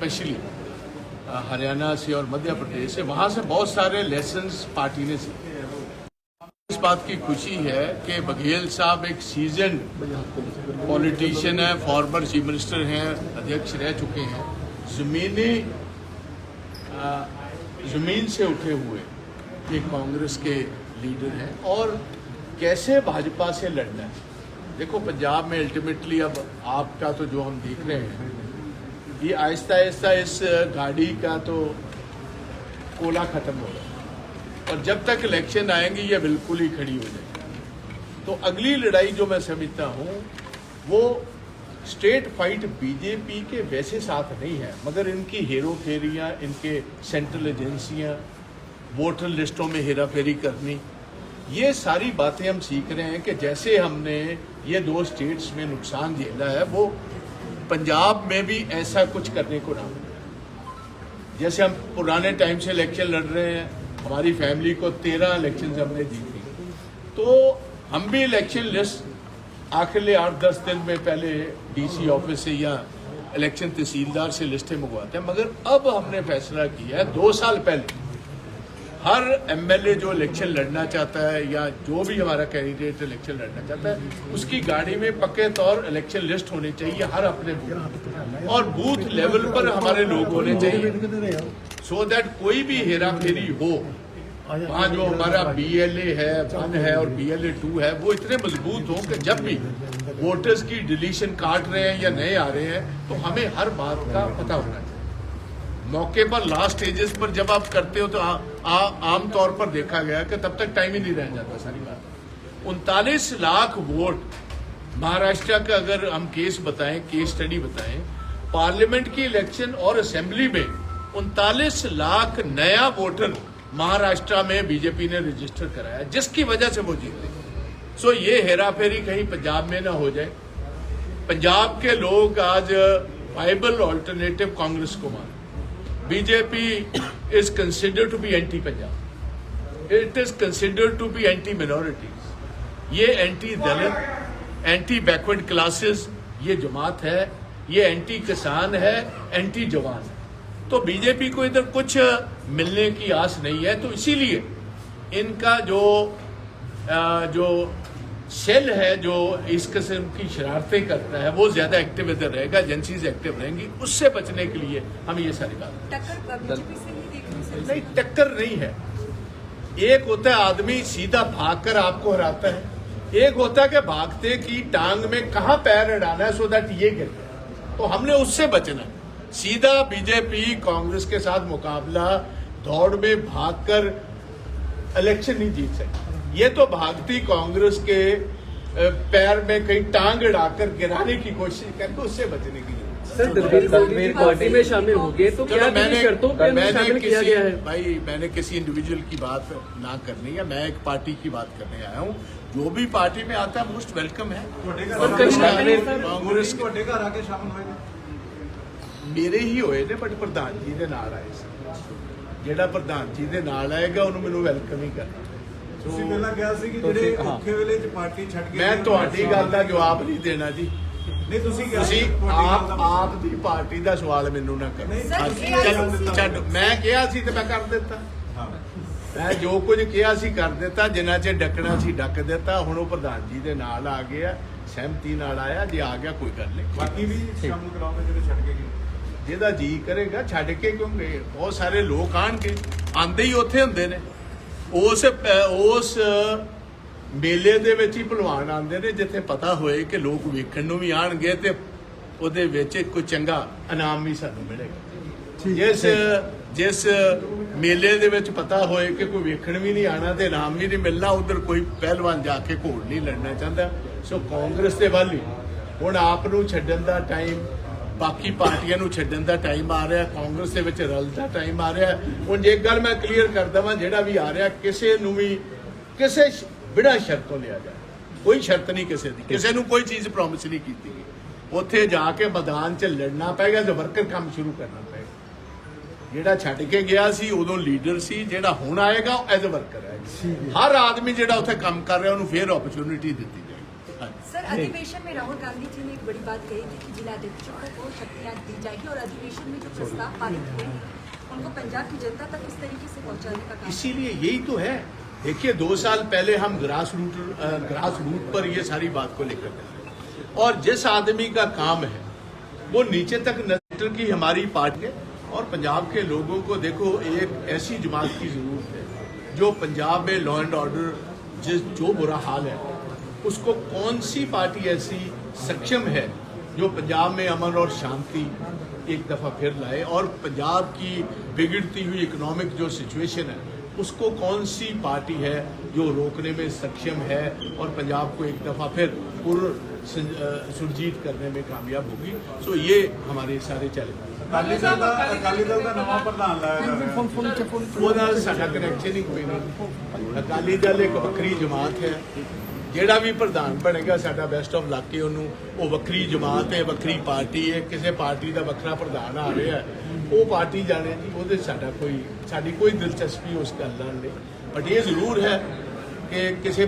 Specially Haryana से और मध्य प्रदेश से, वहाँ से बहुत सारे लेसन्स पार्टी ने सीखे। इस बात की खुशी है कि बघेल साहब एक सीजन पॉलिटिशियन है, फॉर्मर चीफ मिनिस्टर हैं, अध्यक्ष रह चुके हैं, जमीन से उठे हुए एक कांग्रेस के लीडर हैं और कैसे भाजपा से लड़ना है। देखो पंजाब में अल्टीमेटली अब आपका तो जो हम देख रहे हैं, ये आहिस्ता आहिस्ता इस गाड़ी का तो कोला खत्म हो रहा है और जब तक इलेक्शन आएंगे ये बिल्कुल ही खड़ी हो जाएगी। तो अगली लड़ाई जो मैं समझता हूँ वो स्टेट फाइट बीजेपी के वैसे साथ नहीं है, मगर इनकी हेरो फेरियाँ, इनके सेंट्रल एजेंसियाँ, वोटर लिस्टों में हेरा फेरी करनी, ये सारी बातें हम सीख रहे हैं कि जैसे हमने ये 2 स्टेट्स में नुकसान झेला है वो पंजाब में भी ऐसा कुछ करने को ना मिले। जैसे हम पुराने टाइम से इलेक्शन लड़ रहे हैं, हमारी फैमिली को 13 इलेक्शन हमने जीती, तो हम भी इलेक्शन लिस्ट आखिर 8-10 दिन में पहले डीसी ऑफिस से या इलेक्शन तहसीलदार से लिस्टें मंगवाते हैं। मगर अब हमने फैसला किया है 2 साल पहले हर एमएलए जो इलेक्शन लड़ना चाहता है या जो भी हमारा कैंडिडेट इलेक्शन लड़ना चाहता है, उसकी गाड़ी में पक्के तौर इलेक्शन लिस्ट होनी चाहिए हर अपने बूथ, और बूथ लेवल पर हमारे लोग होने चाहिए, सो दैट कोई भी हेरा फेरी हो, वहाँ जो हमारा BLA है 1 है और BLA 2 है वो इतने मजबूत हो कि जब भी वोटर्स की डिलीशन काट रहे हैं या नए आ रहे हैं तो हमें हर बात का पता होना चाहिए। मौके पर लास्ट स्टेजेस पर जब आप करते हो तो आम तौर पर देखा गया कि तब तक टाइम ही नहीं रह जाता। सारी बात 39 लाख वोट महाराष्ट्र का अगर हम केस स्टडी बताएं, पार्लियामेंट की इलेक्शन और असेंबली में 39 लाख नया वोटर महाराष्ट्र में बीजेपी ने रजिस्टर कराया, जिसकी वजह से वो जीते। सो ये हेरा फेरी कहीं पंजाब में ना हो जाए। पंजाब के लोग आज वाइबल ऑल्टरनेटिव कांग्रेस को मानते। BJP is considered to be anti Punjab. It is considered to be anti minorities. ये एंटी दलित, एंटी बैकवर्ड क्लासेस ये जमात है, ये एंटी किसान है, एंटी जवान है। तो बीजेपी को इधर कुछ मिलने की आस नहीं है। तो इसीलिए इनका जो सेल है जो इस किस्म की शरारतें करता है वो ज्यादा एक्टिव इधर रहेगा, एजेंसीज एक्टिव रहेंगी। उससे बचने के लिए हम ये सारी बात नहीं, टक्कर नहीं है। एक होता है आदमी सीधा भागकर आपको हराता है, एक होता है कि भागते की टांग में कहां पैर अड़ाना है सो दैट ये गिर जाए। तो हमने उससे बचना है। सीधा बीजेपी कांग्रेस के साथ मुकाबला दौड़ में भागकर इलेक्शन नहीं जीत सकती। ये तो भागती कांग्रेस के पैर में कहीं टांग अड़ाकर गिराने की कोशिश करके उससे बचने की। सर दलवीर पार्टी में शामिल हो गए तो क्या शर्तों पे शामिल किया गया है? भाई मैंने किसी इंडिविजुअल की बात ना करनी है, मैं एक पार्टी की बात करने आया हूँ। जो भी पार्टी में आता है मोस्ट वेलकम है। कांग्रेस मेरे ही होए ने, बट प्रधान जी ने नाल आए सी। जेड़ा प्रधान जी ने नाल आएगा उन्होंने मैनू वेलकम ही करना। ਤੁਸੀਂ ਪਹਿਲਾਂ ਕਿਹਾ ਸੀ ਕਿ ਜਿਹੜੇ ਔਖੇ ਵੇਲੇ 'ਚ ਪਾਰਟੀ ਛੱਡ ਕੇ ਮੈਂ ਤੁਹਾਡੀ ਗੱਲ ਦਾ ਜਵਾਬ ਨਹੀਂ ਦੇਣਾ ਜੀ। ਨਹੀਂ ਤੁਸੀਂ ਆਪ ਦੀ ਪਾਰਟੀ ਦਾ ਸਵਾਲ ਮੈਨੂੰ ਨਾ ਕਰੋ। ਛੱਡ, ਮੈਂ ਕਿਹਾ ਸੀ ਤੇ ਮੈਂ ਕਰ ਦਿੱਤਾ। ਮੈਂ ਜੋ ਕੁਝ ਕਿਹਾ ਸੀ ਕਰ ਦਿੱਤਾ, ਜਿੰਨਾ ਚਿਰ ਡੱਕਣਾ ਸੀ ਡੱਕ ਦਿੱਤਾ। ਹੁਣ ਉਹ ਪ੍ਰਧਾਨ ਜੀ ਦੇ ਨਾਲ ਆ ਗਿਆ, ਸਹਿਮਤੀ ਨਾਲ ਆਇਆ। ਜੇ ਆ ਗਿਆ ਕੋਈ ਗੱਲ ਨਹੀਂ। ਬਾਕੀ ਵੀ ਸ਼ਾਮਲ ਕਰਾਉਂਗੇ ਜਿਹੜੇ ਛੱਡ ਕੇ ਗਏ, ਜਿਹਦਾ ਜੀ ਕਰੇਗਾ ਛੱਡ ਕੇ ਕਿਉਂ ਗਏ। ਬਹੁਤ ਸਾਰੇ ਲੋਕ ਆਣਗੇ, ਆਂਦੇ ਹੀ ਉੱਥੇ ਹੁੰਦੇ ਨੇ। ਉਸ ਮੇਲੇ ਦੇ ਵਿੱਚ ਹੀ ਭਲਵਾਨ ਆਉਂਦੇ ਨੇ ਜਿੱਥੇ ਪਤਾ ਹੋਏ ਕਿ ਲੋਕ ਵੇਖਣ ਨੂੰ ਵੀ ਆਣਗੇ ਤੇ ਉਹਦੇ ਵਿੱਚ ਕੋਈ ਚੰਗਾ ਇਨਾਮ ਵੀ ਸਾਨੂੰ ਮਿਲੇਗਾ। ਜਿਸ ਮੇਲੇ ਦੇ ਵਿੱਚ ਪਤਾ ਹੋਏ ਕਿ ਕੋਈ ਵੇਖਣ ਵੀ ਨਹੀਂ ਆਣਾ ਤੇ ਇਨਾਮ ਵੀ ਨਹੀਂ ਮਿਲਣਾ, ਉਧਰ ਕੋਈ ਪਹਿਲਵਾਨ ਜਾ ਕੇ ਘੋੜ ਨਹੀਂ ਲੜਨਾ ਚਾਹੁੰਦਾ। ਸੋ ਕਾਂਗਰਸ ਦੇ ਵੱਲ ਹੀ ਹੁਣ ਆਪ ਨੂੰ ਛੱਡਣ ਦਾ ਟਾਈਮ, ਬਾਕੀ ਪਾਰਟੀਆਂ ਨੂੰ ਛੱਡਣ ਦਾ ਟਾਈਮ ਆ ਰਿਹਾ, ਕਾਂਗਰਸ ਦੇ ਵਿੱਚ ਰਲ ਦਾ ਟਾਈਮ ਆ ਰਿਹਾ। ਹੁਣ ਜੇ ਗੱਲ ਮੈਂ ਕਲੀਅਰ ਕਰ ਦਵਾਂ, ਜਿਹੜਾ ਵੀ ਆ ਰਿਹਾ ਕਿਸੇ ਨੂੰ ਵੀ ਕਿਸੇ ਬਿਨਾਂ ਸ਼ਰਤ ਤੋਂ ਲਿਆ ਜਾਏ। ਕੋਈ ਸ਼ਰਤ ਨਹੀਂ ਕਿਸੇ ਦੀ, ਕਿਸੇ ਨੂੰ ਕੋਈ ਚੀਜ਼ ਪ੍ਰੋਮਿਸ ਨਹੀਂ ਕੀਤੀ ਗਈ। ਉੱਥੇ ਜਾ ਕੇ ਮੈਦਾਨ 'ਚ ਲੜਨਾ ਪਏਗਾ ਤੇ ਵਰਕਰ ਕੰਮ ਸ਼ੁਰੂ ਕਰਨਾ ਪਏਗਾ। ਜਿਹੜਾ ਛੱਡ ਕੇ ਗਿਆ ਸੀ ਉਦੋਂ ਲੀਡਰ ਸੀ, ਜਿਹੜਾ ਹੁਣ ਆਏਗਾ ਐਜ਼ ਅ ਵਰਕਰ ਹੈ। ਹਰ ਆਦਮੀ ਜਿਹੜਾ ਉੱਥੇ ਕੰਮ ਕਰ ਰਿਹਾ ਉਹਨੂੰ ਫੇਰ ਓਪਰਚੁਨਿਟੀ ਦਿੱਤੀ ਜਾਏਗੀ। सर, अधिवेशन में राहुल गांधी जी ने एक बड़ी बात कही थी कि जिलाध्यक्षों को शक्तियां दी जाएगी और अधिवेशन में जो प्रस्ताव पारित हुए उनको पंजाब की जनता तक इस तरीके से पहुंचाने का काम। इसीलिए यही तो है। देखिए 2 साल पहले हम ग्रास रूट पर ये सारी बात को लेकर गए और जिस आदमी का काम है वो नीचे तक नजर की हमारी पार्टी है और पंजाब के लोगों को देखो एक ऐसी जमात की जरूरत है जो पंजाब में लॉ एंड ऑर्डर जो बुरा हाल है उसको कौन सी पार्टी ऐसी सक्षम है जो पंजाब में अमन और शांति एक दफा फिर लाए और पंजाब की बिगड़ती हुई इकोनॉमिक जो सिचुएशन है उसको कौन सी पार्टी है जो रोकने में सक्षम है और पंजाब को एक दफा फिर सुरजीत करने में कामयाब होगी। सो ये हमारे सारे चैलेंज। ਅਕਾਲੀ ਦਲ ਦਾ ਨਵਾਂ ਪ੍ਰਧਾਨ ਲਾਇਆ ਜਾ ਰਿਹਾ ਉਹ ਨਾਲ ਸਾਡਾ ਕਨੈਕਸ਼ਨ ਹੀ ਕੋਈ ਨਹੀਂ। ਅਕਾਲੀ ਦਲ ਇੱਕ ਵੱਖਰੀ ਜਮਾਤ ਹੈ, ਜਿਹੜਾ ਵੀ ਪ੍ਰਧਾਨ ਬਣੇਗਾ ਸਾਡਾ ਬੈਸਟ ਆਫ ਲੱਕ ਹੈ ਉਹਨੂੰ। ਉਹ ਵੱਖਰੀ ਜਮਾਤ ਹੈ, ਵੱਖਰੀ ਪਾਰਟੀ ਹੈ, ਕਿਸੇ ਪਾਰਟੀ ਦਾ ਵੱਖਰਾ ਪ੍ਰਧਾਨ ਆ ਰਿਹਾ ਉਹ ਪਾਰਟੀ ਜਾਣੇ ਜੀ, ਉਹਦੇ ਸਾਡੀ ਕੋਈ ਦਿਲਚਸਪੀ ਉਸ ਗੱਲ ਨਾਲ ਨਹੀਂ। ਬਟ ਇਹ ਜ਼ਰੂਰ ਹੈ ਕਿ ਕਿਸੇ